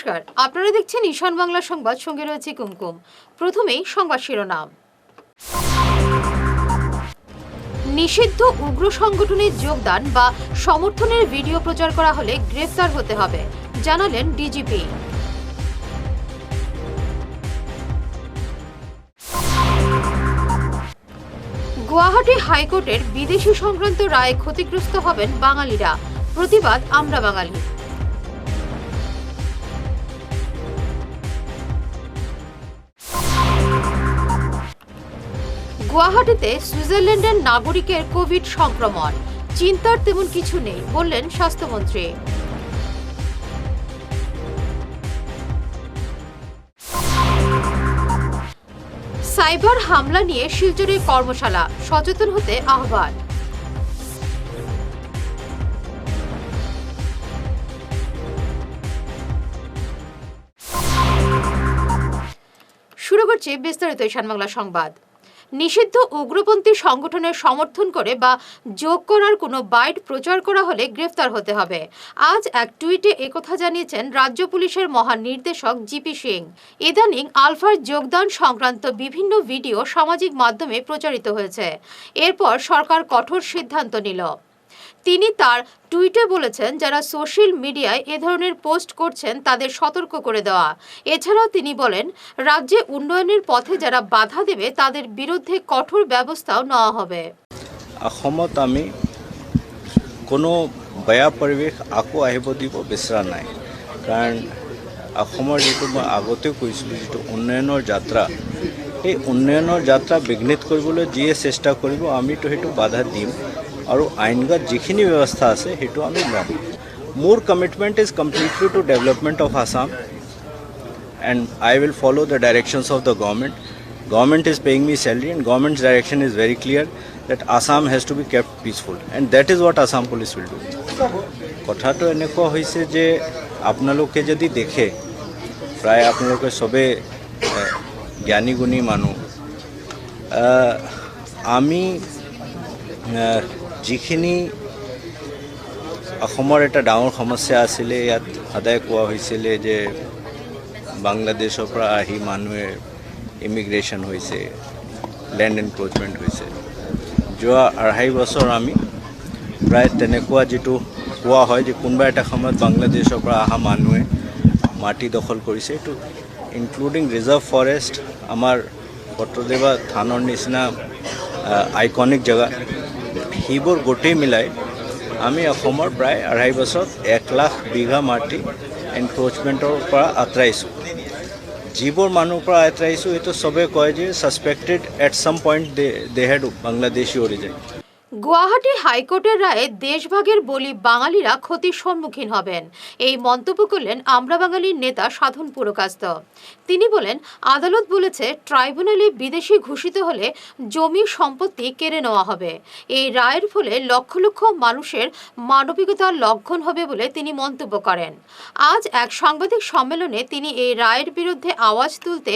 নমস্কার, আপনারা দেখছেন ঈশান বাংলা সংবাদ, সঙ্গে রয়েছে কুমকুম। প্রথমেই সংবাদ শিরোনাম। নিষিদ্ধ উগ্র সংগঠনে যোগদান বা সমর্থনের ভিডিও প্রচার করা হলে গ্রেফতার হতে হবে, জানালেন ডিজিপি। গুয়াহাটি হাইকোর্টের বিদেশি সংক্রান্ত রায়ে ক্ষতিগ্রস্ত হবেন বাঙালিরা, প্রতিবাদ আমরা বাঙালি। গুয়াহাটিতে সুইজারল্যান্ডের নাগরিকের কোভিড সংক্রমণ, চিন্তার তেমন কিছু নেই বললেন স্বাস্থ্যমন্ত্রী। সাইবার হামলা নিয়ে শিলচরে কর্মশালা, সচেতন হতে আহ্বান। শুরু করছি বিস্তারিত ঈশান বাংলা সংবাদ। নিষিদ্ধ উগ্রপন্থী সংগঠনের সমর্থন করে বা যোগ করার কোনো বাইট প্রচার করা হলে গ্রেফতার হতে হবে। আজ এক টুইটে একথা জানিয়েছেন রাজ্য পুলিশের মহানির্দেশক জিপি সিং। ইদানিং আলফার যোগদান সংক্রান্ত বিভিন্ন ভিডিও সামাজিক মাধ্যমে প্রচারিত হয়েছে। এরপর সরকার কঠোর সিদ্ধান্ত নিল। তিনি তার টুইটে বলেছেন, যারা সোশ্যাল মিডিয়ায় এ ধরনের পোস্ট করছেন তাদের সতর্ক করে দেওয়া। এছাড়াও তিনি বলেন, রাজ্যে উন্নয়নের পথে যারা বাধা দেবে তাদের বিরুদ্ধে কঠোর ব্যবস্থাও নেওয়া হবে। অসমত আমি কোনো বেয়া পৰিৱেশ আকৌ আহিব দিব বিচৰা নাই, কাৰণ অসমৰ যিটো মই আগতেও কৈছিলোঁ, যিটো উন্নয়নৰ যাত্ৰা, এই উন্নয়নৰ যাত্ৰা বিঘ্নিত কৰিবলৈ যিয়ে চেষ্টা কৰিব আমিতো সেইটো বাধা দিম আৰু আইনগত যিখিনি ব্যৱস্থা আছে সেইটো আমি ল'ম। মোৰ commitment is completely to development of Assam and I will follow the directions of the government. Government is paying me salary and government's direction is very clear that Assam has to be kept peaceful and that is what Assam police will do. কথাটো এনেকুৱা হৈছে যে আপোনালোকে যদি দেখে, প্ৰায় আপোনালোকে সবে জ্ঞানী গুণী মানুহ, আমি যিখিনি অসমৰ এটা ডাঙৰ সমস্যা আছিলে, ইয়াত সদায় কোৱা হৈছিলে যে বাংলাদেশৰ পৰা আহি মানুহে ইমিগ্ৰেশ্যন হৈছে, লেণ্ড এনক্ৰ'চমেণ্ট হৈছে। যোৱা ২.৫ বছৰ আমি প্ৰায় তেনেকুৱা যিটো কোৱা হয় যে কোনোবা এটা সময়ত বাংলাদেশৰ পৰা অহা মানুহে মাটি দখল কৰিছে, এইটো ইনক্লুডিং ৰিজাৰ্ভ ফৰেষ্ট, আমাৰ পত্ৰদেৱা থানৰ নিচিনা আইকনিক জেগা, সেইবোৰ গোটেই মিলাই আমি অসমৰ প্ৰায় ২.৫ বছৰত ১ লাখ বিঘা মাটি এনক্ৰ'চমেণ্টৰ পৰা আঁতৰাইছোঁ। যিবোৰ মানুহৰ পৰা আঁতৰাইছোঁ এইটো চবে কয় যে suspected at same point they had Bangladeshi origin. Guwahati হাইকোর্টের রায়ে দেশভাগের বলি বাঙালিরা ক্ষতির সম্মুখীন হবেন, এই মন্তব্য করলেন আমরা বাঙালির নেতা সাধন পুরকাস্ত। তিনি বলেন, আদালত বলেছে ট্রাইব্যুনালে বিদেশি ঘোষিত হলে জমি সম্পত্তি কেড়ে নেওয়া হবে। এই রায়ের ফলে লক্ষ লক্ষ মানুষের মানবিকতার লঙ্ঘন হবে বলে তিনি মন্তব্য করেন। আজ এক সাংবাদিক সম্মেলনে তিনি এই রায়ের বিরুদ্ধে আওয়াজ তুলতে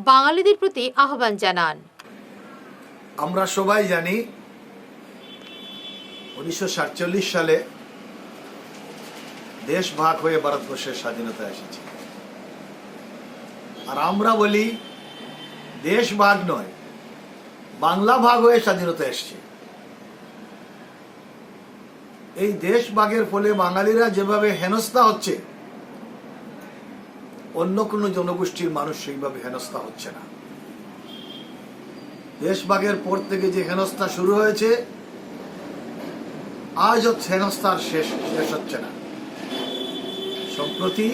বাঙালিদের প্রতি আহ্বান জানান। আমরা সবাই জানি 1947 সালে দেশ ভাগ হয়ে ভারতবর্ষের স্বাধীনতা এসেছে। আর আমরা বলি দেশ ভাগ নয়, বাংলা ভাগ হয়ে স্বাধীনতা এসেছে। এই দেশ ভাগের ফলে বাঙালিরা যেভাবে হেনস্থা হচ্ছে, অন্য কোনো জনগোষ্ঠীর মানুষ সেইভাবে হেনস্থা হচ্ছে না। দেশ ভাগের পর থেকে যে হেনস্থা শুরু হয়েছে, আজও হেনস্থার শেষ হচ্ছে না। সম্প্রতি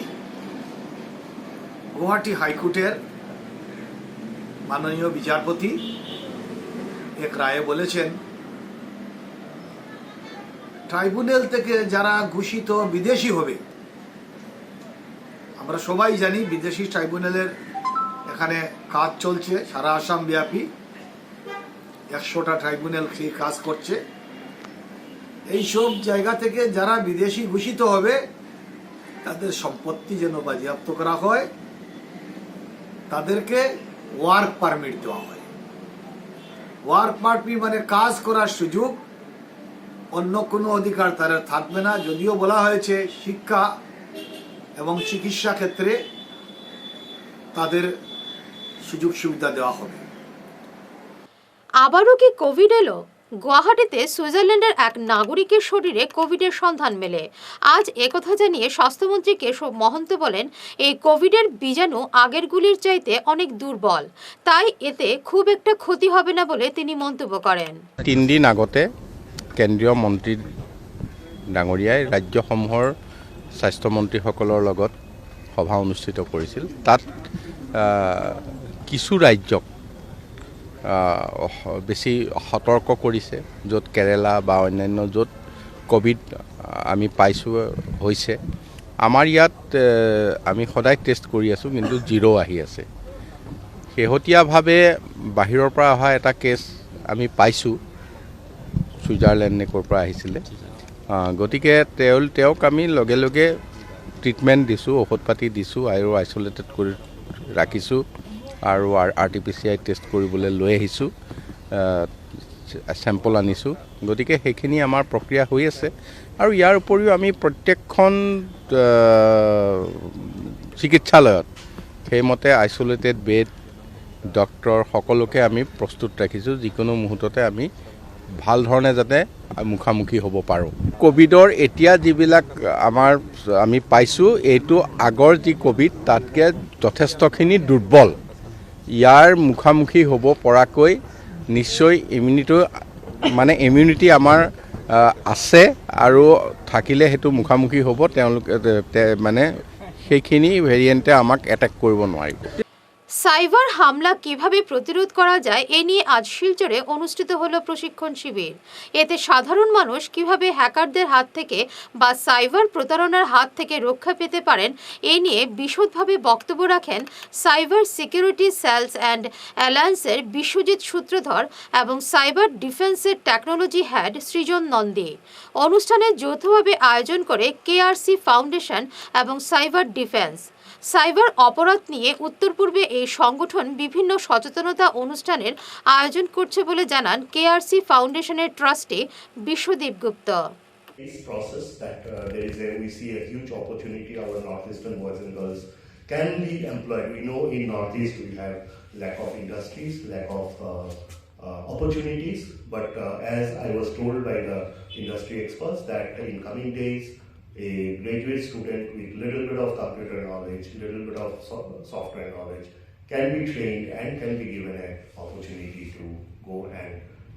গুয়াহাটি হাইকোর্টের মাননীয় বিচারপতি এক রায়ে বলেছেন, ট্রাইব্যুনাল থেকে যারা ঘোষিত বিদেশি হবে, আমরা সবাই জানি বিদেশি ট্রাইব্যুনালের এখানে কাজ চলছে সারা আসাম ব্যাপী, 100টা ট্রাইব্যুনাল সেই কাজ করছে। এইসব জায়গা থেকে যারা বিদেশি ঘোষিত হবে তাদের সম্পত্তি যেন বাজেয়াপ্ত করা হয়, তাদেরকে ওয়ার্ক পারমিট দেওয়া হয়। ওয়ার্ক পারমিট মানে কাজ করার সুযোগ, অন্য কোনো অধিকার তাদের থাকবে না। যদিও বলা হয়েছে শিক্ষা এবং চিকিৎসা ক্ষেত্রে তাদের সুযোগ সুবিধা দেওয়া হবে। আবারও কি কোভিড এলো? গুয়াহাটিতে সুইজারল্যান্ডের এক নাগরিকের শরীরে কোভিডের সন্ধান মেলে। আজ একথা জানিয়ে স্বাস্থ্যমন্ত্রী কেশব মহন্ত বলেন, এই কোভিডের বীজাণু আগেরগুলির চাইতে অনেক দুর্বল, তাই এতে খুব একটা ক্ষতি হবে না বলে তিনি মন্তব্য করেন। 3 দিন আগতে কেন্দ্ৰীয় মন্ত্ৰী ডাঙৰীয়াই ৰাজ্যসমূহৰ স্বাস্থ্যমন্ত্ৰীসকলৰ লগত সভা অনুষ্ঠিত কৰিছিল। তাত কিছু ৰাজ্যক বেছি সতৰ্ক কৰিছে, য'ত কেৰেলা বা অন্যান্য য'ত কোভিড আমি পাইছোঁ হৈছে। আমাৰ ইয়াত আমি সদায় টেষ্ট কৰি আছোঁ, কিন্তু 0 আহি আছে। শেহতীয়াভাৱে বাহিৰৰ পৰা অহা এটা কেছ আমি পাইছোঁ, ছুইজাৰলেণ্ড নে ক'ৰ পৰা আহিছিলে। গতিকে তেওঁক আমি লগে লগে ট্ৰিটমেণ্ট দিছোঁ, ঔষধ পাতি দিছোঁ আৰু আইচলেটেড কৰি ৰাখিছোঁ আৰু RT-PCR টেষ্ট কৰিবলৈ লৈ আহিছোঁ, চেম্পল আনিছোঁ। গতিকে সেইখিনি আমাৰ প্ৰক্ৰিয়া হৈ আছে। আৰু ইয়াৰ উপৰিও আমি প্ৰত্যেকখন চিকিৎসালয়ত সেইমতে আইচলেটেড বেড, ডক্টৰ সকলোকে আমি প্ৰস্তুত ৰাখিছোঁ, যিকোনো মুহূৰ্ততে আমি ভাল ধৰণে যাতে মুখামুখি হ'ব পাৰোঁ। কোভিডৰ এতিয়া যিবিলাক আমি পাইছোঁ, এইটো আগৰ যি কোভিড তাতকৈ যথেষ্টখিনি দুৰ্বল। ইয়াৰ মুখামুখি হ'ব পৰাকৈ নিশ্চয় ইমিউনিটি আমাৰ আছে, আৰু থাকিলে সেইটো মুখামুখি হ'ব। তেওঁলোকে সেইখিনি ভেৰিয়েণ্টে আমাক এটেক কৰিব নোৱাৰিব। সাইবার হামলা কিভাবে প্রতিরোধ করা যায় এ নিয়ে আজ শিলচরে অনুষ্ঠিত হলো প্রশিক্ষণ শিবির। এতে সাধারণ মানুষ কিভাবে হ্যাকারদের হাত থেকে বা সাইবার প্রতারণার হাত থেকে রক্ষা পেতে পারেন এ নিয়ে বিশদভাবে বক্তব্য রাখেন সাইবার সিকিউরিটি সেলস অ্যান্ড অ্যালায়েন্সের বিশ্বজিৎ সূত্রধর এবং সাইবার ডিফেন্সের টেকনোলজি হেড সৃজন নন্দী। অনুষ্ঠানে যৌথভাবে আয়োজন করে KRC ফাউন্ডেশন এবং সাইবার ডিফেন্স। সাইবার অপরাধ নিয়ে উত্তর পূর্বে এই সংগঠন বিভিন্ন সচেতনতা অনুষ্ঠানের আয়োজন করছে বলে জানান KRC ফাউন্ডেশনের trustee Biswadip Gupta. This process that we see a huge opportunity. Our northeastern boys and girls can be employed. We know in northeast we have lack of industries, lack of opportunities. But as I was told by the industry experts, that in coming days, a graduate student with little bit of computer knowledge, little bit of software knowledge can be trained and can be given an opportunity to go and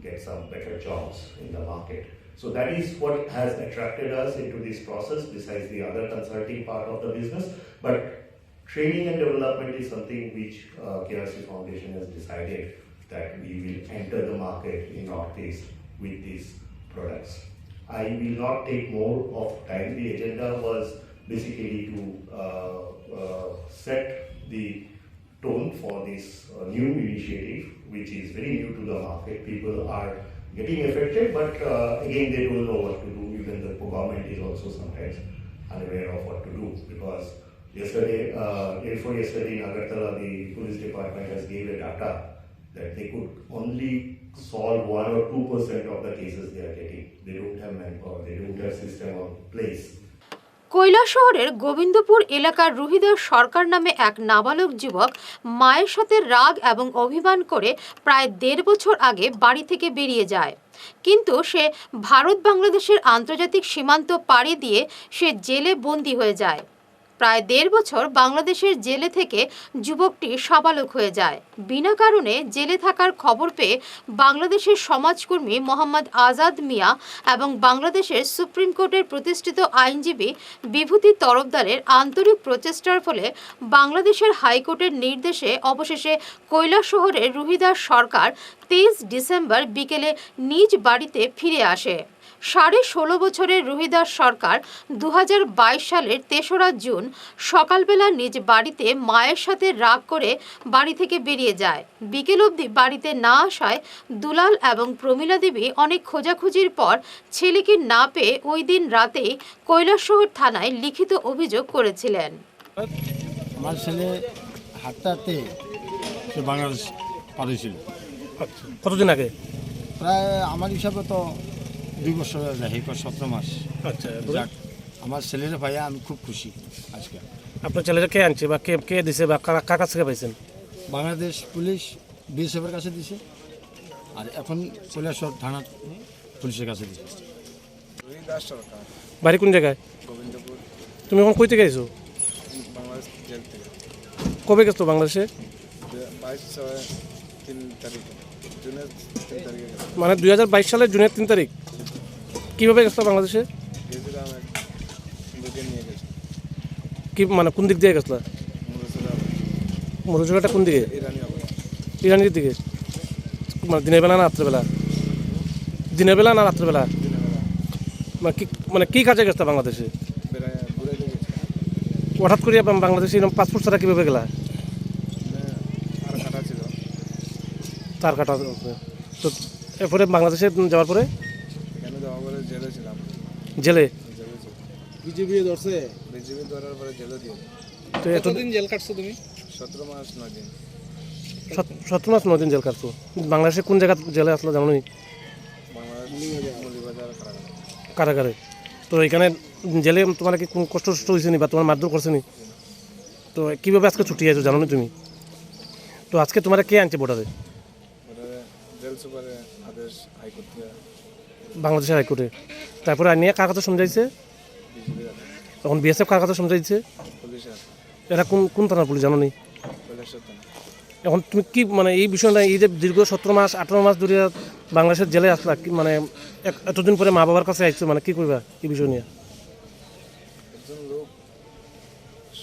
get some better jobs in the market. So that is what has attracted us into this process, besides the other consulting part of the business. But training and development is something which KRC Foundation has decided that we will enter the market in Northeast with these products. I will not take more of time. The agenda was basically to set the tone for this new initiative, which is very new to the market. People are getting affected, but again, they don't know what to do. Even the government is also sometimes unaware of what to do, because yesterday, before yesterday in Agartala, the police department has gave a data that they could only solve 1 or 2% of the cases they are getting. They don't have manpower, they don't have system in place. কৈলাসহরের গোবিন্দপুর এলাকার রুহিদাস সরকার নামে এক নাবালক যুবক মায়ের সাথে রাগ এবং অভিমান করে প্রায় 1.5 বছর আগে বাড়ি থেকে বেরিয়ে যায়। কিন্তু সে ভারত বাংলাদেশের আন্তর্জাতিক সীমান্ত পাড়ি দিয়ে সে জেলে বন্দী হয়ে যায়। প্রায় 1.5 বছর বাংলাদেশের জেলে থেকে যুবকটি সাবালক হয়ে যায়। বিনা কারণে জেলে থাকার খবর পেয়ে বাংলাদেশের সমাজকর্মী মোহাম্মদ আজাদ মিয়া এবং বাংলাদেশের সুপ্রিম কোর্টের প্রতিষ্ঠিত আইনজীবী বিভূতি তরফদারের আন্তরিক প্রচেষ্টার ফলে বাংলাদেশের হাইকোর্টের নির্দেশে অবশেষে কৈলাসহরের রুহিদাস সরকার 23 ডিসেম্বর বিকেলে নিজ বাড়িতে ফিরে আসে। 16.5 বছরের রুহিদাস সরকার 2022 সালের 3রা জুন সকালবেলা নিজ বাড়িতে মায়ের সাথে রাগ করে বাড়ি থেকে বেরিয়ে যায়। বিকেল অবধি বাড়িতে না আসায় দুলাল এবং প্রমীলা দেবী অনেক খোঁজাখুঁজির পর ছেলেকে না পেয়ে ওই দিন রাতেই কৈলাসহর থানায় লিখিত অভিযোগ করেছিলেন। আমার ছেলে হাঁটতে হাঁটতে সে বাংলাদেশ পাঠিয়েছিল। কতদিন আগে? প্রায় আমার হিসাবে তো 2 বছর যায়, 17 মাস। আচ্ছা, আমার ছেলেরা ভাইয়া আমি খুব খুশি আজকে। আপনার ছেলেরা কে আনছে বা কে কে দিছে বা কার কাছ থেকে পাইছেন? বাংলাদেশ পুলিশ বিএসএফের কাছে দিছে, আর এখন কৈলাসহর থানা পুলিশের কাছে দিছে। বাড়ি কোন জায়গায়? গোবিন্দপুর, তুমি এখন কই থেকে আইছো? বাংলাদেশ জেল থেকে। কবে গেছো বাংলাদেশে? 22/3 তারিখে, জুনের 3 তারিখে গেলাম। মানে 2022 সালের জুনের 3 তারিখ। কীভাবে গেছো বাংলাদেশে? গেছিলাম এক লোকে নিয়ে গেছি, কি মানে কোন দিক দিয়ে গেছিলা? মরুজোড়াটা কোন দিকে? ইরানি আবার ইরানির দিকে। মানে দিনের বেলা না রাত্রেবেলা? দিনের বেলা না রাত্রেবেলা? দিনের বেলা মানে কি কাজে গেছো বাংলাদেশে? বেড়ায় ঘুরাইতে গেছি। হঠাৎ করে বাংলাদেশে এরকম পাসপোর্ট ছাড়া কীভাবে গেলা? আর কাটা ছিল, তার কাটা। তো এরপরে বাংলাদেশে যাওয়ার পরে এখানে যাওয়া পরে জেলে ছিলাম। জেলে? জেলে ছিল, বিজেপি ধরছে। বিজেপি ধরার পরে জেলে দিয়ে তো এতদিন জেল কাটছো তুমি? 17 মাস 9 দিন। 17 মাস 9 দিন জেল কাটছো। বাংলাদেশে কোন জায়গা জেলে আসলো জানো নি? বাংলাদেশ মৌলিবাজার কারাগার। কারাগারে। তো এখানে জেলে তোমার কি কোনো কষ্ট হয়েছে নি বা তোমার মারধর করছে নি? তো কীভাবে আজকে ছুটি আছো জানো নি তুমি? তো আজকে তোমার কে আনছে বর্ডারে? জেল সুপারে আদেশ হাইকোর্ট থেকে, বাংলাদেশের হাইকোর্টে। তারপরে নিয়ে কার কাছে সমঝাইছে? বিজেপি এখন বিএসএফ কার কাছে সমঝাইছে? পুলিশের, এরা কোন কোন থানার পুলিশ জানো নি? কৈলাসহর থানা। এখন তুমি কি মানে এই বিষয়টা, এই যে দীর্ঘ 17 মাস 18 মাস ধরে বাংলাদেশের জেলে আসলা, কি মানে এতদিন পরে মা বাবার কাছে আইছো, মানে কি করবা এই বিষয় নিয়ে? একজন লোক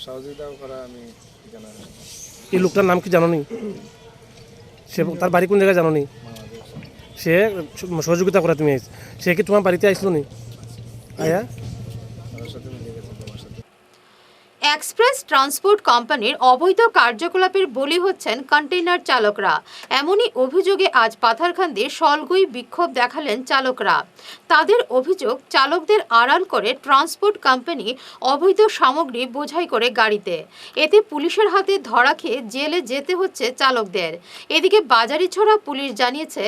সহযোগিতা করা, আমি এখানে আসলাম। এই লোকটার নাম কি জানো নি? সে তার বাড়ি কোন জায়গায় জানো নি? বাংলাদেশ সে সহযোগিতা করে তুমি আইছো। সে কি তোমার বাড়িতে আইসলো নি? আয়া আমার সাথে মিলে গেছে, তোমার সাথে। এক্সপ্রেস ট্রান্সপোর্ট কোম্পানির অবৈধ কার্যকলাপের বলি হচ্ছেন কন্টেইনার চালকরা। এমনই অভিযোগে আজ পাথারকান্দির সলগুই বিক্ষোভ দেখালেন চালকরা। তাদের অভিযোগ, চালকদের আড়াল করে ট্রান্সপোর্ট কোম্পানি অবৈধ সামগ্রী বোঝাই করে গাড়িতে। এতে পুলিশের হাতে ধরা খেয়ে জেলে যেতে হচ্ছে চালকদের। এদিকে বাজারিছড়া পুলিশ জানিয়েছে,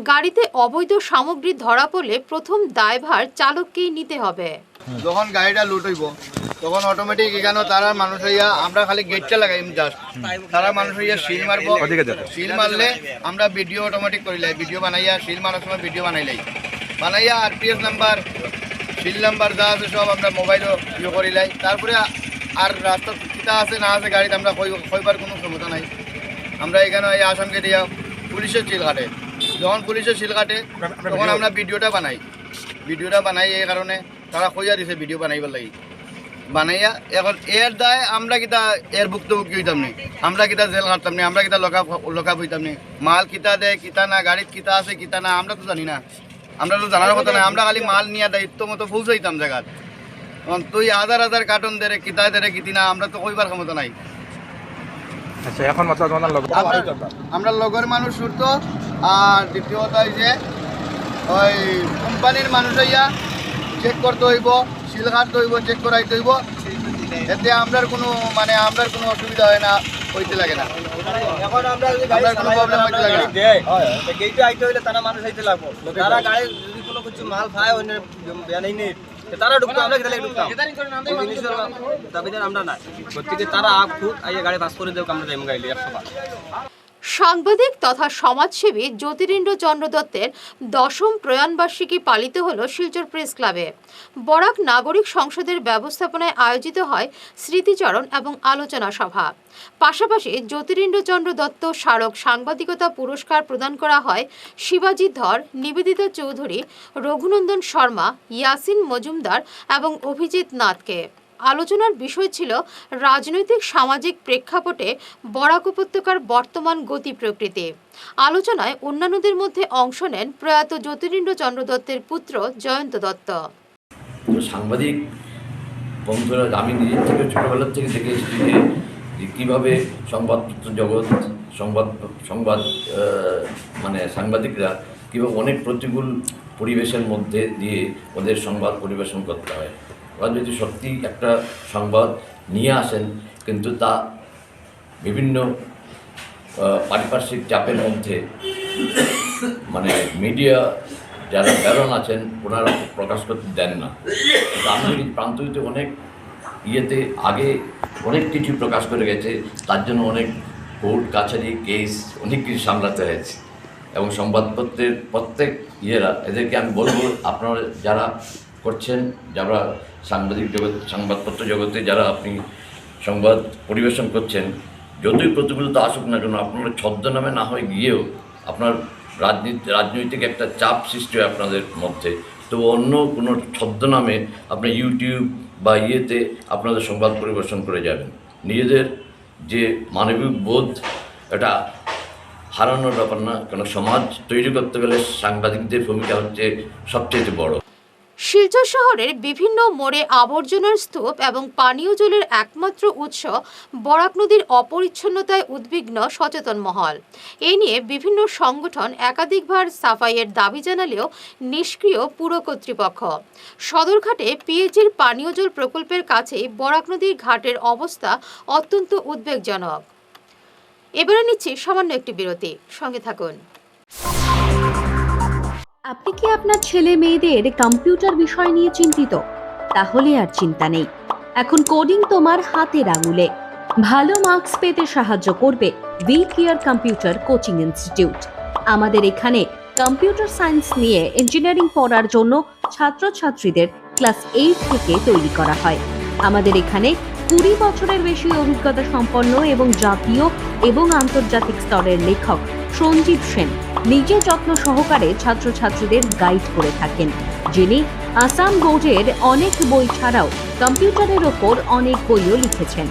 গাড়িতে অবৈধ সামগ্রী ধরা পড়লে প্রথম দায়ভার চালককেই নিতে হবে। যখন গাড়িটা লুট হইব তখন অটোমেটিক এখানে তারা মানুষ হইয়া, আমরা খালি গেটটা লাগাই জাস্ট, তারা মানুষ হইয়া সিল মারবো। সিল মারলে আমরা ভিডিও অটোমেটিক করিলাই, ভিডিও বানাইয়া সিল মারার সময় ভিডিও বানাইয়া আরপিএস নাম্বার, সিল নাম্বার যা আছে সব আমরা মোবাইলও ইয়ে করিলাই। তারপরে আর রাস্তা কিতা আছে না আছে গাড়িতে আমরা কইবার কোনো ক্ষমতা নাই। আমরা এখানে এই আসামকে দিয়া পুলিশের সিল কাটে, যখন পুলিশের সিল কাটে তখন আমরা ভিডিওটা বানাই। এই কারণে তারা কইয়া দিছে ভিডিও বানাইবার লাগি, বানাইয়া এখন এর দায় আমরা কিতা এর ভুক্তভোগী হইতাম নি, আমরা কিতা জেল কাটতাম নি, আমরা কিতা লকাপ হইতাম নি। মাল কিতা দেয় কিতা না, গাড়িত কিতা আছে কিতা না, আমরা তো জানি না, আমরা তো জানার কথা নাই। আমরা খালি মাল নিয়ে দায়িত্ব মতো পৌঁছাইতাম জায়গাত। তুই হাজার হাজার কার্টন দেরে কিতা দেরে কিতি না, আমরা তো কইবার ক্ষমতা নাই। আচ্ছা, এখন মাত্র আমরা লগের মানুষ ছুটত। আর দ্বিতীয়ত যে ওই কোম্পানির মানুষ হইয়া চেক করতে হইব, সিল কাটতে হইব, চেক করাইতে হইব। এতে আমরার কোনো অসুবিধা হয় না, হইতে লাগে না। এখন আমরা যদি আমরা কোনো প্রবলেম হইতে লাগে না। গেইটে আইতে হইলে তারা মানুষ আইতে লাগবো। তারা গাড়ি যদি কোনো কিছু মাল খায় অন্য বেয়ানাই নেই, তারা ঢুকতো, আমরা কেটে ঢুকতাম। দাবিদার আমরা নাই, গতিকে তারা খুব আইয়া গাড়ি পাস করে দেব, আমরা যাইম গাইলে 100 সাংবাদিক তথা সমাজসেবী জ্যোতিরিন্দ্র চন্দ্র দত্তের 10ম প্রয়াণবার্ষিকী পালিত হল শিলচর প্রেস ক্লাবে। বরাক নাগরিক সংসদের ব্যবস্থাপনায় আয়োজিত হয় স্মৃতিচরণ এবং আলোচনা সভা। পাশাপাশি জ্যোতিরিন্দ্র চন্দ্র দত্ত স্মারক সাংবাদিকতা পুরস্কার প্রদান করা হয় শিবাজিৎ ধর, নিবেদিতা চৌধুরী, রঘুনন্দন শর্মা, ইয়াসিন মজুমদার এবং অভিজিৎ নাথকে। আলোচনার বিষয় ছিল রাজনৈতিক সামাজিক প্রেক্ষাপটে বরাক উপত্যকার বর্তমান গতি প্রকৃতি। আলোচনায় অন্যান্যদের মধ্যে অংশ নেন প্রয়াত জ্যোতিরিন্দ্র চন্দ্র দত্তের পুত্র জয়ন্ত দত্ত। সাংবাদিক বন্ধুরা, আমি নিজের থেকে ছোটোবেলার থেকে দেখে এসেছি যে কীভাবে সংবাদপত্র জগৎ, সংবাদ মানে সাংবাদিকরা কীভাবে অনেক প্রতিকূল পরিবেশের মধ্যে দিয়ে ওদের সংবাদ পরিবেশন করতে হয়। ওরা যদি সত্যি একটা সংবাদ নিয়ে আসেন, কিন্তু তা বিভিন্ন পারিপার্শ্বিক চাপের মধ্যে মানে মিডিয়া যারা ব্যারন আছেন ওনারা প্রকাশ করতে দেন না। কিন্তু আমি প্রান্তরিতে অনেক ইয়েতে আগে অনেক কিছু প্রকাশ করে গেছে, তার জন্য অনেক কোর্ট কাছারি কেস অনেক কিছু সামলাতে হয়েছে। এবং সংবাদপত্রের প্রত্যেক ইয়েরা এদেরকে আমি বলবো, আপনারা যারা করছেন, যারা সংবাদপত্র জগতে যারা আপনি সংবাদ পরিবেশন করছেন, যতই প্রতিকূলতা আসুক না কেন, আপনারা ছদ্মনামে না হয় গিয়েও আপনার রাজনৈতিক একটা চাপ সৃষ্টি হয় আপনাদের মধ্যে, তো অন্য কোনো ছদ্মনামে আপনি ইউটিউব বা ইয়েতে আপনাদের সংবাদ পরিবেশন করে যাবেন। নিজেদের যে মানবিক বোধ এটা হারানোর ব্যাপার না, কেন সমাজ তৈরি করতে গেলে সাংবাদিকদের ভূমিকা হচ্ছে সবচেয়ে বড়। শিলচর শহরের বিভিন্ন মোড়ে আবর্জনার স্তূপ এবং পানীয় জলের একমাত্র উৎস বরাক নদীর অপরিচ্ছন্নতায় উদ্বিগ্ন সচেতন মহল। এ নিয়ে বিভিন্ন সংগঠন একাধিকবার সাফাইয়ের দাবি জানালেও নিষ্ক্রিয় পুর কর্তৃপক্ষ। সদরঘাটে পিএইচইর পানীয় জল প্রকল্পের কাছেই বরাক নদীর ঘাটের অবস্থা অত্যন্ত উদ্বেগজনক। এবারে নিচ্ছি সামান্য একটি বিরতি, সঙ্গে থাকুন। আপনি কি আপনার ছেলে মেয়েদের কম্পিউটার বিষয় নিয়ে চিন্তিত? তাহলে আর চিন্তা নেই, এখন কোডিং তোমার হাতের আঙুলে। ভালো মার্কস পেতে সাহায্য করবে we care computer coaching institute. আমাদের এখানে কম্পিউটার সায়েন্স নিয়ে ইঞ্জিনিয়ারিং পড়ার জন্য ছাত্রছাত্রীদের ক্লাস 8 থেকে তৈরি করা হয়। আমাদের এখানে 20 বছরের বেশি অভিজ্ঞতা সম্পন্ন এবং জাতীয় এবং আন্তর্জাতিক স্তরের লেখক সঞ্জীব সেন নিজে যত্ন সহকারে ছাত্রছাত্রীদের গাইড করে থাকেন, যিনি আসাম বোর্ডের অনেক বই ছাড়াও কম্পিউটারের ওপর অনেক বইও লিখেছেন।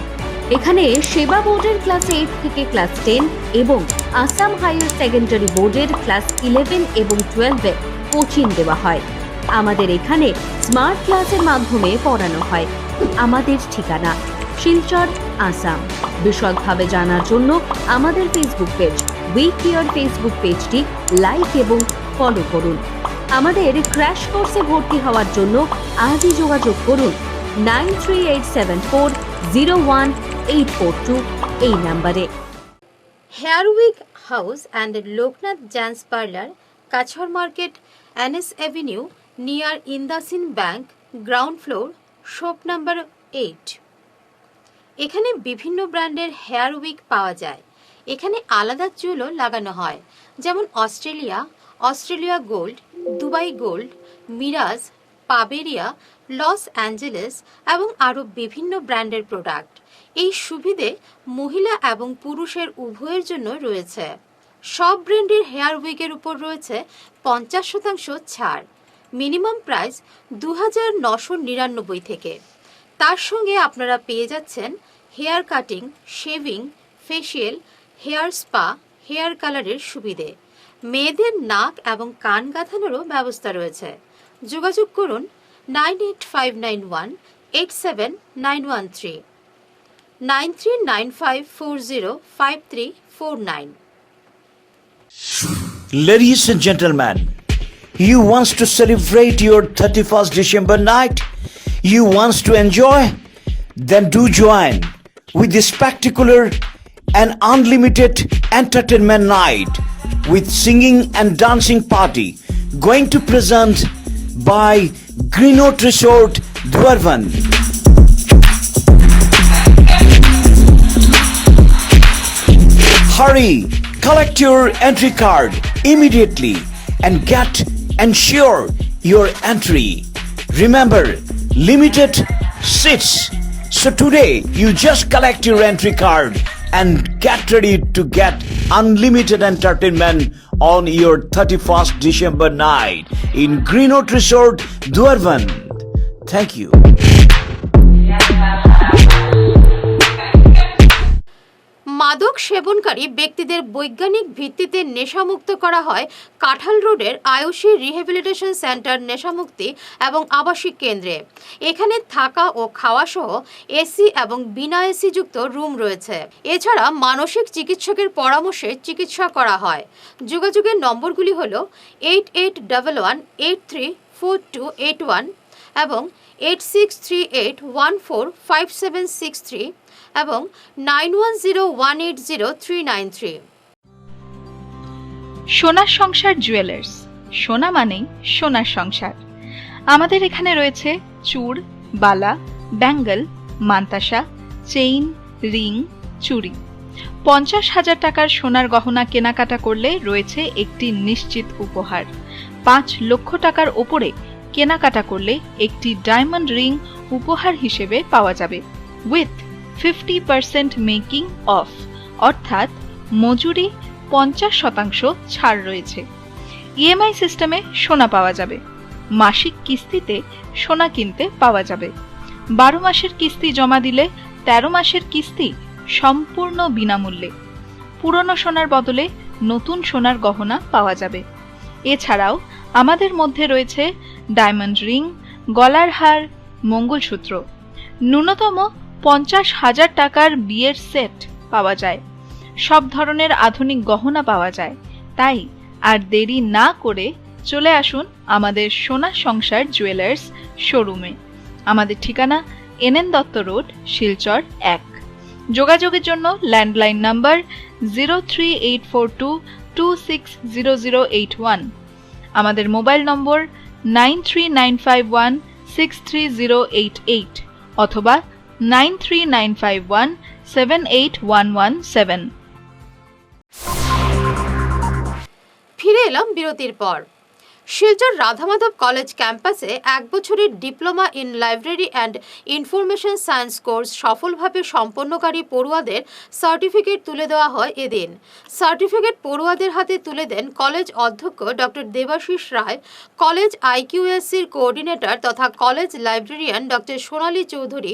এখানে সেবা বোর্ডের ক্লাস 8 থেকে ক্লাস 10 এবং আসাম হায়ার সেকেন্ডারি বোর্ডের ক্লাস 11 এবং 12-এ কোচিং দেওয়া হয়। আমাদের এখানে স্মার্ট ক্লাসের মাধ্যমে পড়ানো হয়। আমাদের ঠিকানা শিলচর, আসাম। বিশদভাবে জানার জন্য আমাদের Facebook page we care Facebook পেজটি লাইক এবং ফলো করুন। আমাদের ক্র্যাশ কোর্সে ভর্তি হওয়ার জন্য আজই যোগাযোগ করুন 9387401842 এই নম্বরে। Hair wig house and Loknath gents parlour, Cachar market, NS avenue, near IndusInd bank, ground floor, shop number 8। এখানে বিভিন্ন ব্র্যান্ডের হেয়ার উইক পাওয়া যায়। এখানে আলাদা চুলও লাগানো হয়, যেমন Australia gold, Dubai gold, mirage, পাবেরিয়া, লস অ্যাঞ্জেলেস এবং আরও বিভিন্ন ব্র্যান্ডের প্রোডাক্ট। এই সুবিধে মহিলা এবং পুরুষের উভয়ের জন্য রয়েছে। সব ব্র্যান্ডের হেয়ার উইকের উপর রয়েছে 50% ছাড়। মিনিমাম প্রাইস 2999 থেকে। তার সঙ্গে আপনারা পেয়ে যাচ্ছেন hair cutting, shaving, facial, hair spa, hair কালারের সুবিধে। মেয়েদের নাক এবং কান গাঁথানোরও ব্যবস্থা রয়েছে। যোগাযোগ করুন 98591-87913, 9395405349। Ladies and gentlemen, you want to celebrate your 31st December night? You want to enjoy? Then do join with the spectacular and unlimited entertainment night with singing and dancing party going to present by Greenwood Resort, Dwarvan. Hurry, collect your entry card immediately and ensure your entry. Remember, limited seats. So today, you just collect your entry card and get ready to get unlimited entertainment on your 31st December night in Greenwood Resort, Dwarvan. Thank you. মাদক সেবনকারী ব্যক্তিদের বৈজ্ঞানিক ভিত্তিতে নেশামুক্ত করা হয় কাঁঠাল রোডের Ayushi rehabilitation centre নেশামুক্তি এবং আবাসিক কেন্দ্রে। এখানে থাকা ও খাওয়া সহ এসি এবং বিনা এসি যুক্ত রুম রয়েছে। এছাড়া মানসিক চিকিৎসকের পরামর্শে চিকিৎসা করা হয়। যোগাযোগের নম্বরগুলি হল 8811834281 এবং 8638145763 এবং 9101803993। সোনার সংসার জুয়েলার্স, সোনা মানেই সোনার সংসার। আমাদের এখানে রয়েছে চূড়, বালা, ব্যাঙ্গল, মান্তাসা, চেইন, রিং, চুড়ি। 50,000 টাকার সোনার গহনা কেনাকাটা করলে রয়েছে একটি নিশ্চিত উপহার। 5 লক্ষ টাকার ওপরে কেনাকাটা করলে একটি ডায়মন্ড রিং উপহার হিসেবে পাওয়া যাবে উইথ 50% মেকিং অফ, অর্থাৎ মজুরি 50% ছাড় রয়েছে। ইএমআই সিস্টেমে সোনা পাওয়া যাবে। মাসিক কিস্তিতে সোনা কিনতে পাওয়া যাবে। 12 মাসের কিস্তি জমা দিলে 13 মাসের কিস্তি সম্পূর্ণ বিনামূল্যে। পুরনো সোনার বদলে নতুন সোনার গহনা পাওয়া যাবে। এছাড়াও আমাদের মধ্যে রয়েছে ডায়মন্ড রিং, গলার হার, মঙ্গলসূত্র। ন্যূনতম 50,000 টাকার বিয়ের সেট পাওয়া যায়। সব ধরনের আধুনিক গহনা পাওয়া যায়। তাই আর দেরি না করে চলে আসুন আমাদের সোনা সংসার জুয়েলার্স শোরুমে। আমাদের ঠিকানা NN দত্ত রোড, শিলচর 1। যোগাযোগের জন্য ল্যান্ডলাইন নাম্বার 03842260081, আমাদের মোবাইল নম্বর 9395163088 অথবা 9395178117। ফিরে এলাম বিরতির পর। শিলচর রাধামাধব কলেজ ক্যাম্পাসে 1 বছরের diploma in library and information science course সফলভাবে সম্পন্নকারী পড়ুয়াদের সার্টিফিকেট তুলে দেওয়া হয় এদিন। সার্টিফিকেট পড়ুয়াদের হাতে তুলে দেন কলেজ অধ্যক্ষ doctor Debashis Roy, college IQASCর coordinator তথা কলেজ লাইব্রেরিয়ান ডক্টর সোনালী চৌধুরী,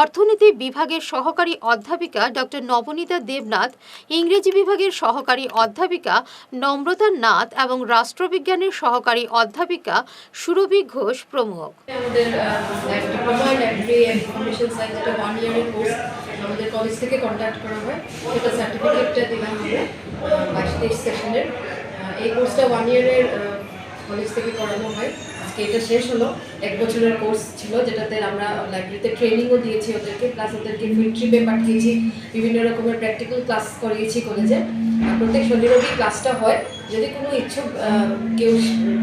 অর্থনীতি বিভাগের সহকারী অধ্যাপিকা ডক্টর নবনীতা দেবনাথ, ইংরেজি বিভাগের সহকারী অধ্যাপিকা নম্রতা নাথ এবং রাষ্ট্রবিজ্ঞানের সহকারী অধ্যাপিকা সুরভি ঘোষ প্রমুখ। আমাদের diploma in library and information science, যেটা 1 ইয়ারের কোর্স আমাদের কলেজ থেকে কন্ডাক্ট করা হয়, সেটা সার্টিফিকেটটা দেওয়া হবে 22-23 সেশনের। এই কোর্সটা 1 ইয়ারের কলেজ থেকে করানো হয়। আজকে এটা শেষ হলো। 1 বছরের কোর্স ছিল, যেটাতে আমরা লাইব্রেরিতে ট্রেনিংও দিয়েছি ওদেরকে, প্লাস ওদেরকে ফিল্ড ট্রিপে পাঠিয়েছি, বিভিন্ন রকমের প্র্যাকটিক্যাল ক্লাস করিয়েছি কলেজে। প্রত্যেক শনি রবি ক্লাসটা হয়। যদি কোনো ইচ্ছুক কেউ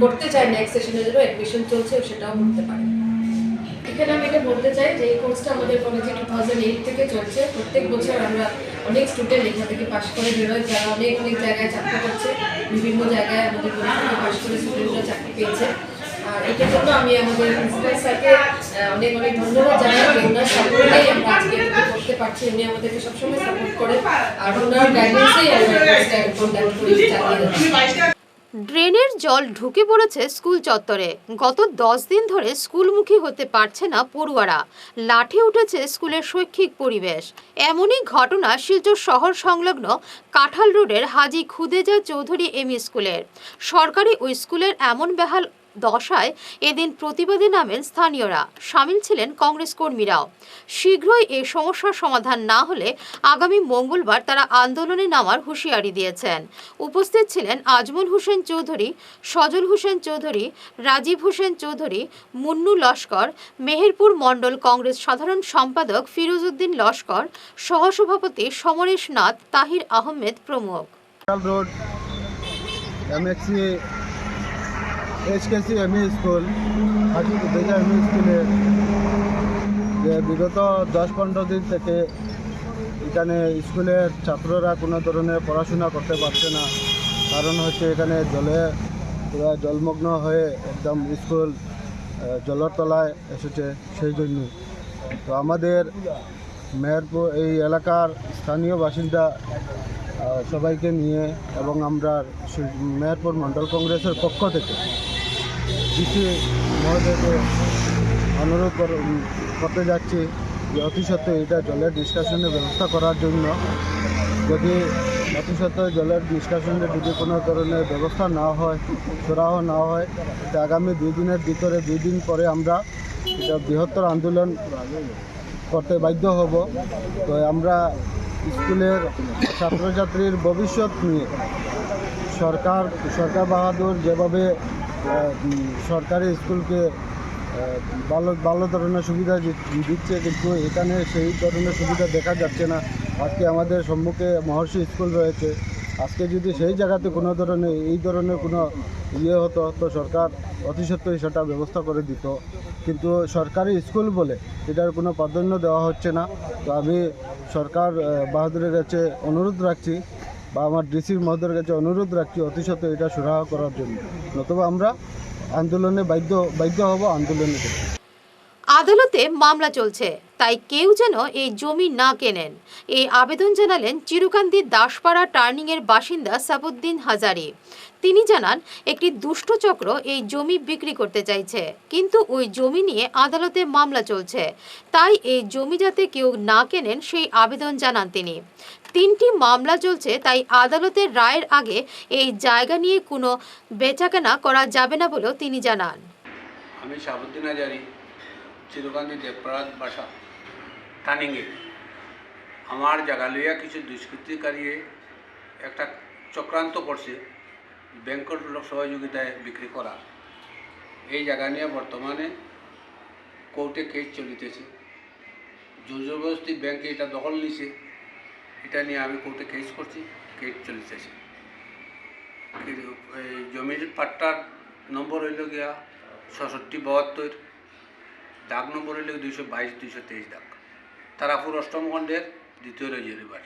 করতে চায় নেক্সট সেশনের জন্য অ্যাডমিশন চলছে, সেটাও করতে পারে। এখানে আমি এটা বলতে চাই যে এই কোর্সটা আমাদের কলেজে 2008 থেকে চলছে। প্রত্যেক বছর আমরা অনেক স্টুডেন্ট এখান থেকে পাশ করে বেরোয়, যারা অনেক অনেক জায়গায় চাকরি করছে। বিভিন্ন জায়গায় আমাদের কলেজ থেকে পাশ করে স্টুডেন্টরা চাকরি পেয়েছে। আর এটার জন্য আমি আমাদের প্রিন্সিপাল স্যারকে অনেক অনেক ধন্যবাদ জানাই। ওনার সাপোর্টেই আমরা আজকে এটা করতে পারছি। উনি আমাদেরকে সবসময় সাপোর্ট করেন, আর ওনার গাইডেন্সেই আমরা কন্ডাক্ট করে চালিয়ে যাচ্ছি। ড্রেনের জল ঢুকে পড়েছে স্কুল চত্বরে। গত 10 দিন ধরে স্কুলমুখী হতে পারছে না পড়ুয়ারা। লাঠে উঠেছে স্কুলের শৈক্ষিক পরিবেশ। এমনই ঘটনা শিলচর শহর সংলগ্ন কাঁঠাল রোডের হাজী খুদেজা চৌধুরী এমই স্কুলের। সরকারি ওই স্কুলের এমন বেহাল দশায় এদিন প্রতিবাদে নামেন স্থানীয়রা। সামিল ছিলেন কংগ্রেস কর্মীরাও। শীঘ্রই এই সমস্যার সমাধান না হলে আগামী মঙ্গলবার তারা আন্দোলনে নামার হুঁশিয়ারি দিয়েছেন। উপস্থিত ছিলেন আজমল হোসেন চৌধুরী, সজল হোসেন চৌধুরী, রাজীব হোসেন চৌধুরী, মুন্নু লস্কর, মেহেরপুর মণ্ডল কংগ্রেস সাধারণ সম্পাদক ফিরোজ উদ্দিন লস্কর, সহসভাপতি সমরেশ নাথ, তাহির আহমেদ প্রমুখ। Road MXC HKC ME school, Haji Khudeja ME স্কুলে যে বিগত 10-15 দিন থেকে এখানে স্কুলের ছাত্ররা কোনো ধরনের পড়াশোনা করতে পারছে না। কারণ হচ্ছে এখানে জলে পুরো জলমগ্ন হয়ে একদম স্কুল জলের তলায় এসেছে। সেই জন্য তো আমাদের মেহেরপুর এই এলাকার স্থানীয় বাসিন্দা সবাইকে নিয়ে এবং আমরা মেহেরপুর মণ্ডল কংগ্রেসের পক্ষ থেকে ডিসি মহোদয়কে অনুরোধ করতে যাচ্ছি যে অতি সত্ত্বর এটা জলের নিষ্কাশনের ব্যবস্থা করার জন্য। যদি অতি সত্ত্বর জলের নিষ্কাশনের যদি কোনো ধরনের ব্যবস্থা না হয়, সুরাহ না হয়, আগামী 2 দিনের ভিতরে 2 দিন পরে আমরা এটা বৃহত্তর আন্দোলন করতে বাধ্য হব। তো আমরা স্কুলের ছাত্রছাত্রীর ভবিষ্যৎ নিয়ে সরকার বাহাদুর যেভাবে সরকারি স্কুলকে ভালো ধরনের সুবিধা দিচ্ছে, কিন্তু এখানে সেই ধরনের সুবিধা দেখা যাচ্ছে না। আজকে আমাদের সম্মুখে মহর্ষি স্কুল রয়েছে, আজকে যদি সেই জায়গাতে কোনো ধরনের এই ধরনের কোনো ইয়ে হতো তো সরকার অতি সত্ত্বই সেটা ব্যবস্থা করে দিত, কিন্তু সরকারি স্কুল বলে এটার কোনো প্রাধান্য দেওয়া হচ্ছে না। তো আমি সরকার বাহাদুরের কাছে অনুরোধ রাখছি বা আমার ডিসির মহোদয়ের কাছে অনুরোধ রাখছি অতি সত্ত্বই এটা সুরাহা করার জন্য, নতুবা আমরা আন্দোলনে বাধ্য হব আন্দোলনে। আদালতে মামলা চলছে, তাই কেউ যেন এই জমি না কেনেন, এই আবেদন জানালেন চিরকান্দি দাসপাড়া টার্নিংয়ের বাসিন্দা সাবুদ্দিন হাজারি। তিনি জানান একটি দুষ্ট চক্র এই জমি বিক্রি করতে চাইছে, কিন্তু ওই জমি নিয়ে আদালতে মামলা চলছে, তাই এই জমি যাতে কেউ না কেনেন সেই আবেদন জানান তিনি। 3টি মামলা চলছে, তাই আদালতের রায়ের আগে এই জায়গা নিয়ে কোনো বেচাকেনা করা যাবে না বলেও তিনি জানান। আমি সাবুদ্দিন হাজারি, চিরকান্দি দেবপাড়ার বাসা টার্নিংয়ে। আমার জায়গা লইয়া কিছু দুষ্কৃতিকারী একটা চক্রান্ত করছে ব্যাংকের সহযোগিতায় বিক্রি করা। এই জায়গা নিয়ে বর্তমানে কোর্টে কেস চলিতেছে। জোরজবরদস্তি ব্যাংকে এটা দখল নিছে, এটা নিয়ে আমি কোর্টে কেস করছি, কেস চলিতেছে। এই জমির পাট্টার নম্বর হইল গিয়া 6672, দাগ নম্বর হইল 222-223 দাগ, তারাপুর অষ্টম খণ্ডের 2য় রেজিরিবার।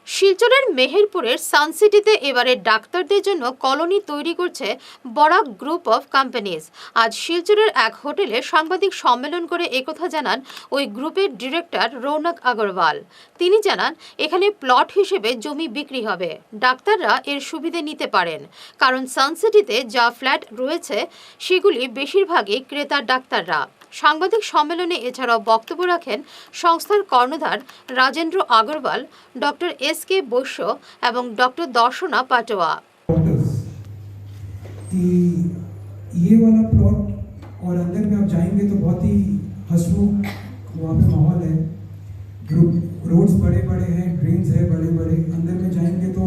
শিলচরের মেহেরপুরের সানসিটিতে এবারে ডাক্তারদের জন্য কলোনি তৈরি করছে বরাক গ্রুপ অফ কোম্পানিজ। আজ শিলচরের এক হোটেলে সাংবাদিক সম্মেলন করে একথা জানান ওই গ্রুপের ডিরেক্টর রৌনক আগরওয়াল। তিনি জানান এখানে প্লট হিসেবে জমি বিক্রি হবে, ডাক্তাররা এর সুবিধে নিতে পারেন, কারণ সানসিটিতে যা ফ্ল্যাট রয়েছে সেগুলি বেশিরভাগই ক্রেতা ডাক্তাররা। সাংবাদিক সম্মেলনে এছাড়াও বক্তব্য রাখেন সংস্থার কর্ণধার রাজেন্দ্র আগরওয়াল, ডক্টর SK বৈশ্য এবং ডক্টর দর্শনা পাটোয়া। ये वाला प्लॉट और अंदर में आप जाएंगे तो बहुत ही हंसमुख वहाँ पे माहौल है, रोड्स बड़े बड़े हैं, ड्रेन्स है बड़े बड़े, अंदर में जाएंगे तो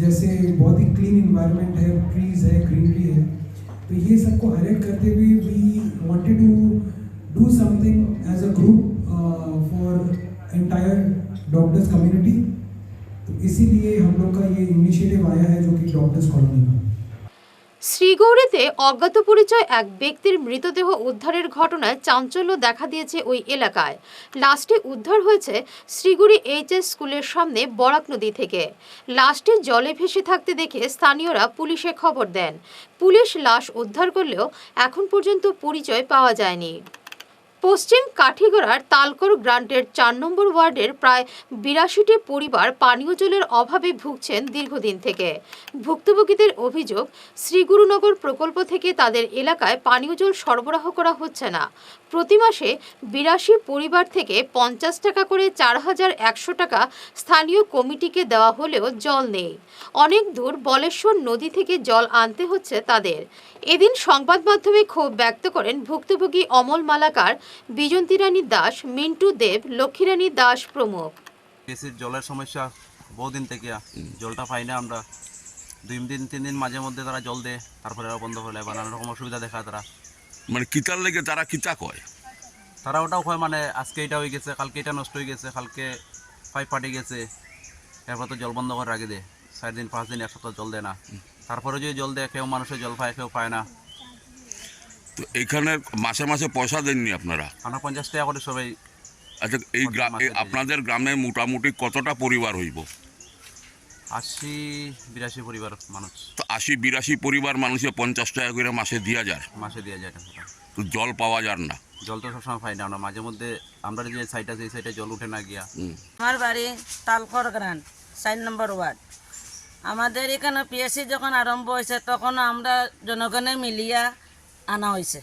जैसे बहुत ही क्लीन इन्वायरमेंट है, ट्रीज है, ग्रीनरी है। तो ये सबको हाईलाइट करते हुए we wanted to do something as a group for entire doctors community. तो इसीलिए हम लोग का ये इनिशिएटिव आया है जो कि डॉक्टर्स कॉलोनी का। শ্রীগৌরীতে অজ্ঞাত পরিচয় এক ব্যক্তির মৃতদেহ উদ্ধারের ঘটনায় চাঞ্চল্য দেখা দিয়েছে ওই এলাকায়। লাশটি উদ্ধার হয়েছে শ্রীগৌরী HS স্কুলের সামনে বরাক নদী থেকে। লাশটি জলে ভেসে থাকতে দেখে স্থানীয়রা পুলিশে খবর দেন। পুলিশ লাশ উদ্ধার করলেও এখন পর্যন্ত পরিচয় পাওয়া যায়নি। পশ্চিম কাঠিগড়ার তালকর গ্রান্টের 4 নম্বর ওয়ার্ডের প্রায় 82টি পরিবার পানীয় জলের অভাবে ভুগছেন দীর্ঘদিন থেকে। ভুক্তভোগীদের অভিযোগ, শ্রীগুরুনগর প্রকল্প থেকে তাদের এলাকায় পানীয় জল সরবরাহ করা হচ্ছে না। প্রতি মাসে 82 পরিবার থেকে 50 টাকা করে 4100 টাকা স্থানীয় কমিটিকে দেওয়া হলেও জল নেই। অনেক দূর বলেশ্বর নদী থেকে জল আনতে হচ্ছে তাদের। এদিন সংবাদ মাধ্যমে ক্ষোভ ব্যক্ত করেন ভুক্তভোগী অমল মালাকার, বিজন্তী রানী দাস, মিন্টু দেব, লক্ষ্মীরানী দাস প্রমুখ। জলের সমস্যা বহুদিন থেকে, জলটা পাই না আমরা। 2 দিন 3 দিন মাঝে মধ্যে তারা জল দেয়, তারপরে বন্ধ হলে বা নানা রকম অসুবিধা দেখায় তারা। মানে কিতার লেগে তারা কিতা কয়? তারা ওটাও কয় মানে আজকে এটা হয়ে গেছে, কালকে এটা নষ্ট হয়ে গেছে, কালকে পাইপ ফাটে গেছে, এরপর তো জল বন্ধ করে রাখে দেয়। 4 দিন 5 দিন 1 সপ্তাহ জল দেয় না। তারপরে যদি জল দেয়, কেউ মানুষের জল পায়, কেউ পায় না। তো এখানে মাসে মাসে পয়সা দেননি আপনারা? আমরা 50 টাকা করে সবাই। আচ্ছা, এই আপনাদের গ্রামে মোটামুটি কতটা পরিবার হইব? 80-82 পরিবার মানুষ। তো 80-82 পরিবার মানুষে 50 টাকা করে মাসে দিয়া যায়? মাসে দেওয়া যায়। তো জল পাওয়া যায় না? জল তো সবসময় পাই না আমরা, মাঝে মধ্যে আমরা যে সাইড আছে এই সাইডে জল উঠে না গিয়া। আমার বাড়ি তালকর গ্রান্ট 4 নম্বর ওয়ার্ড। আমাদের এখানে PSC যখন আরম্ভ হয়েছে তখন আমরা জনগণে মিলিয়া আনা হয়েছে,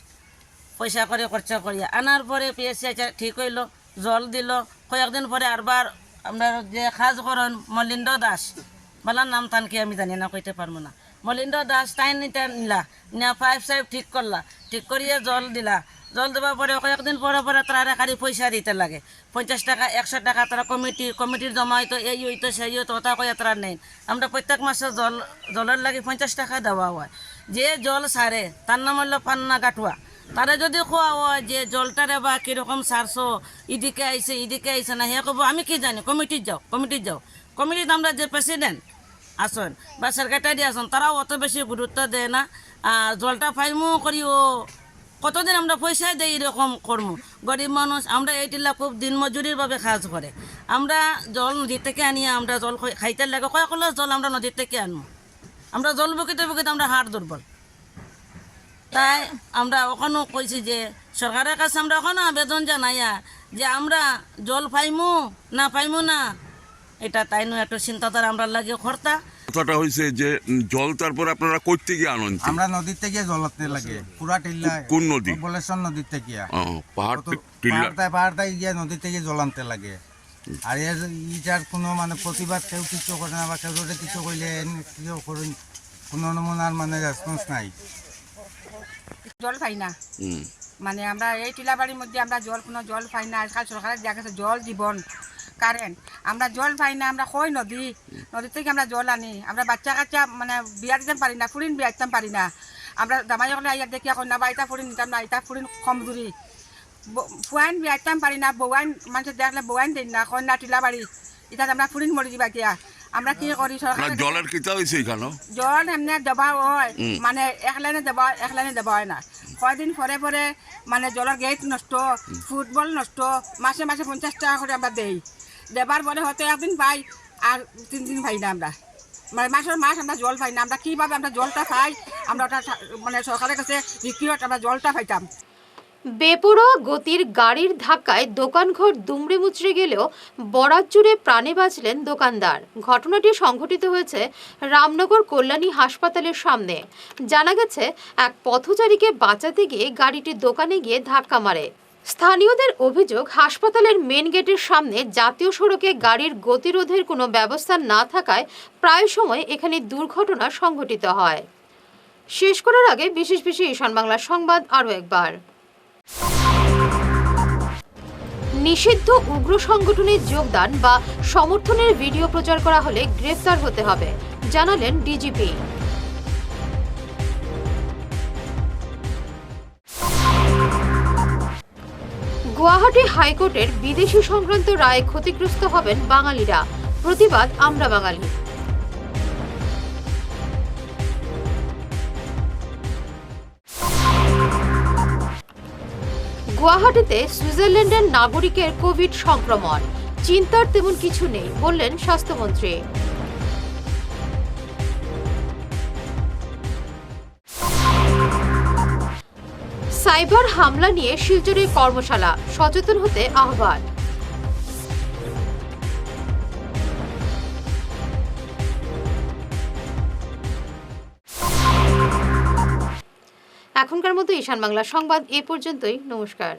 পয়সা করে খরচা করিয়া। আনার পরে PSC ঠিক হইল, জল দিল। কয়েকদিন পরে আরবার আমরা যে কাজ করেন মলিন্দ্র দাস, বলার নাম তান কি আমি জানি না, কইতে পারবো না। মলিন্দ্র দাস তাই নিটা নিলা, নিয়া পাইপ সাইপ ঠিক করলা, ঠিক করিয়া জল দিলা। জল দেওয়ার পরে কয়েকদিন পরে পরে তারা খালি পয়সা দিতে লাগে, 50 টাকা 100 টাকা। তারা কমিটির জমা হইতো, এই হইতো সেই হইতো, ওটা কয়ে তারা নেই। আমরা প্রত্যেক মাসে জলের লাগে 50 টাকা দেওয়া হয়। যে জল সারে তার নাম হলো পান্না কাটুয়া। তারা যদি খোয়া হয় যে জলটারে বা কীরকম সারছো, এদিকে আইছে না, হে কব আমি কি জানি, কমিটির যাও। কমিটিতে আমরা যে প্রেসিডেন্ট আসন বা সেক্রেটারি আসন তারাও অত বেশি গুরুত্ব দেয় না। আর জলটা পাইমু করিও কতদিন আমরা পয়সায় দেই এরকম কর্ম। গরিব মানুষ আমরা এইটিলা খুব দিনমজুরির ভাবে কাজ করে। আমরা জল নদী থেকে আনিয়ে আমরা জল খাইতে লাগে কয়েক গ্লাস জল আমরা নদী থেকে আনবো। আমরা জল বকিতে বকিতে আমরা হাড় দুর্বল। তাই আমরা ওখানেও কইছি যে সরকারের কাছে আমরা ওখানে আবেদন জানাইয়া যে আমরা জল পাইমু না এটা তাই নয় একটু চিন্তাধারা আমরা লাগে কর্তা। কথাটা হয়েছে যে জল তারপর আপনারা করতে গিয়ে আনন্দ আমরা নদীর থেকে জল আনতে লাগে পুরা টিল্লা। কোন নদী? বলেশ্বর নদীর থেকে। পাহাড়টাই গিয়ে নদী থেকে জল আনতে লাগে। আর ইটার কোনো মানে প্রতিবাদ কেউ কিছু করে না বা কেউ যদি কিছু করলে কেউ করুন কোনো নমুনার মানে রেসপন্স নাই। জল পাই না মানে আমরা এই টিলাবাড়ির মধ্যে আমরা কোনো জল পাই না। আজকাল সরকারের দেখা গেছে জল জীবন কারেন্ট, আমরা জল পাই না। আমরা কই নদী থেকে আমরা জল আনি। আমরা বাচ্চা কাচ্চা মানে বিয়া দিতে পারি না, ফুরিন বিয়া দিতে পারি না। আমরা জামাই হলে আইয়া দেখি এখন না বা ইটা ফুরিন নিতাম না, ইটা ফুরিন কমজুরি ফুয়াইন বিয়া দিতে পারি না। বউয়াইন মানুষের দেখলে বউয়াইন দিন না কন্যা টিলাবাড়ি এটা আমরা ফুরিন মরি দিবা গিয়া। আমরা কি করি সরকার জলের কিতা হয়েছে এখানে জল এমনি দেওয়া হয় মানে এক লাইনে দেওয়া হয় না। কয়দিন পরে পরে মানে জলের গেট নষ্ট, ফুটবল নষ্ট, মাসে 50 টাকা করে আমরা দেই। দেবার পরে হয়তো একদিন পাই আর 3 দিন পাই না। আমরা মানে মাস আমরা জল পাই না। আমরা কীভাবে আমরা জলটা পাই আমরা ওটা মানে সরকারের কাছে বিক্রিয়ত আমরা জলটা পাইতাম। বেপরোয়া গতির গাড়ির ধাক্কায় দোকানঘর দুমড়ে মুচড়ে গেলেও বরাত জুড়ে প্রাণে বাঁচলেন দোকানদার। ঘটনাটি সংঘটিত হয়েছে রামনগর কল্যাণী হাসপাতালের সামনে। জানা গেছে এক পথচারীকে বাঁচাতে গিয়ে গাড়িটি দোকানে গিয়ে ধাক্কা মারে। স্থানীয়দের অভিযোগ হাসপাতালের মেন গেটের সামনে জাতীয় সড়কে গাড়ির গতিরোধের কোনো ব্যবস্থা না থাকায় প্রায় সময় এখানে দুর্ঘটনা সংঘটিত হয়। শেষ করার আগে বিশেষ ঈশান বাংলা সংবাদ আরও একবার। নিষিদ্ধ উগ্র সংগঠনে যোগদান বা সমর্থনের ভিডিও প্রচার করা হলে গ্রেফতার হতে হবে, জানালেন ডিজিপি। গুয়াহাটি হাইকোর্টের বিদেশি সংক্রান্ত রায়ে ক্ষতিগ্রস্ত হবেন বাঙালিরা, প্রতিবাদ আমরা বাঙালি। গুয়াহাটিতে সুইজারল্যান্ডের নাগরিকের কোভিড সংক্রমণ, চিন্তার তেমন কিছু নেই বললেন স্বাস্থ্যমন্ত্রী। সাইবার হামলা নিয়ে শিলচরে কর্মশালা, সচেতন হতে আহ্বান। এখনকার মতো ঈশান বাংলা সংবাদ এ পর্যন্তই। নমস্কার।